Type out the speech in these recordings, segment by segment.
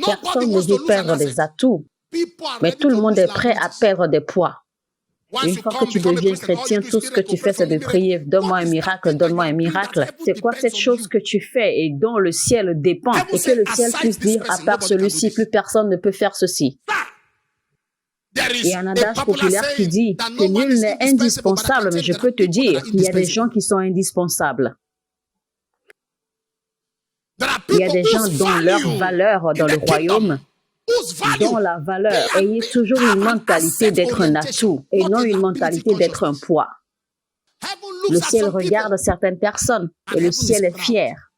Personne ne veut perdre des atouts, mais tout le monde est prêt à perdre des poids. Une fois que tu deviens chrétien, tout ce que tu fais, c'est de prier. Donne-moi un miracle, donne-moi un miracle. C'est quoi cette chose que tu fais et dont le ciel dépend? Et que le ciel puisse dire, à part celui-ci, plus personne ne peut faire ceci. Il y a un adage populaire qui dit que nul n'est indispensable, mais je peux te dire qu'il y a des gens qui sont indispensables. Il y a des gens dont leur valeur dans le royaume, dont la valeur, ayez toujours une mentalité d'être un atout et non une mentalité d'être un poids. Le ciel regarde certaines personnes et le ciel est fier.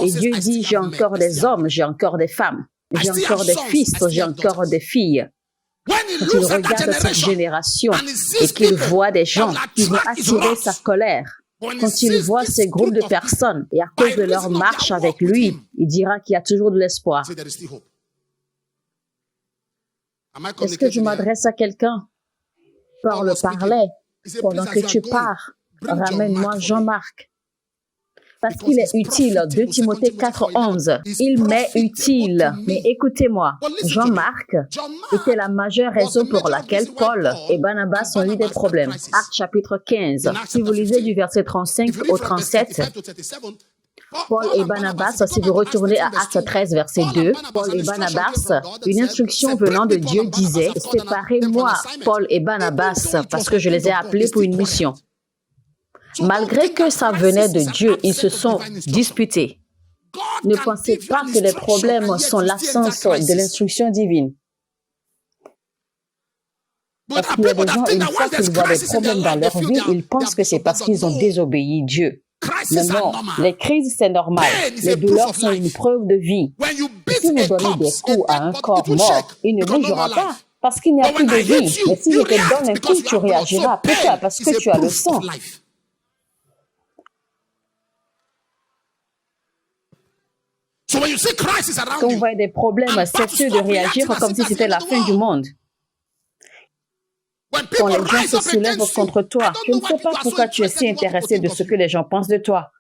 Et Dieu dit, j'ai encore des hommes, j'ai encore des femmes, j'ai encore des fils, j'ai encore des filles. Quand il regarde cette génération et qu'il voit des gens qui vont attirer sa colère, quand il voit ces groupes de personnes et à cause de leur marche avec lui, il dira qu'il y a toujours de l'espoir. Est-ce que je m'adresse à quelqu'un? Paul parlait pendant que tu pars. Ramène-moi Jean-Marc. Parce qu'il est utile. 2 Timothée 4:11. Il m'est utile. Mais écoutez-moi, Jean-Marc était la majeure raison pour laquelle Paul et Barnabas ont eu des problèmes. Actes chapitre 15. Si vous lisez du verset 35 au 37, Paul et Barnabas, si vous retournez à Actes 13, verset 2, Paul et Barnabas, une instruction venant de Dieu disait, « Séparez-moi, Paul et Barnabas, parce que je les ai appelés pour une mission. » Malgré que ça venait de Dieu, ils se sont disputés. Ne pensez pas que les problèmes sont l'absence de l'instruction divine. Parce qu'il y a des gens, une fois qu'ils voient des problèmes dans leur vie, ils pensent que c'est parce qu'ils ont désobéi Dieu. Mais non, les crises, c'est normal. Les douleurs sont une preuve de vie. Si vous donnez des coups à un corps mort, il ne bougera pas parce qu'il n'y a plus de vie. Mais si je te donne un coup, tu réagiras. Pourquoi? Parce que tu as le sang. Quand vous voyez des problèmes, cessez de réagir comme si c'était la fin du monde. Quand les gens se soulèvent contre toi, je ne sais pas pourquoi tu es si intéressé de ce que les gens pensent de toi.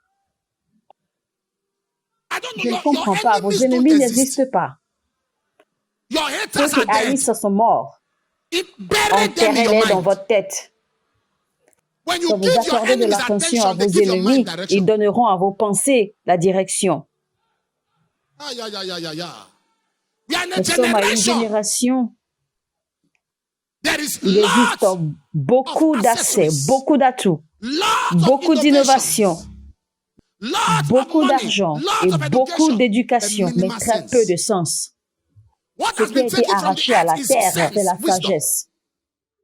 Je ne comprends pas. Vos ennemis n'existent pas. Ceux qui haïssent sont morts. Enterrez-les dans votre tête. Quand vous accordez de l'attention à vos ennemis, ils donneront à vos pensées la direction. Nous sommes à une génération. Il existe beaucoup d'accès, beaucoup d'atouts, beaucoup d'innovation, beaucoup d'argent et beaucoup d'éducation, mais très peu de sens. Ce qui a été arraché à la terre, c'est la sagesse.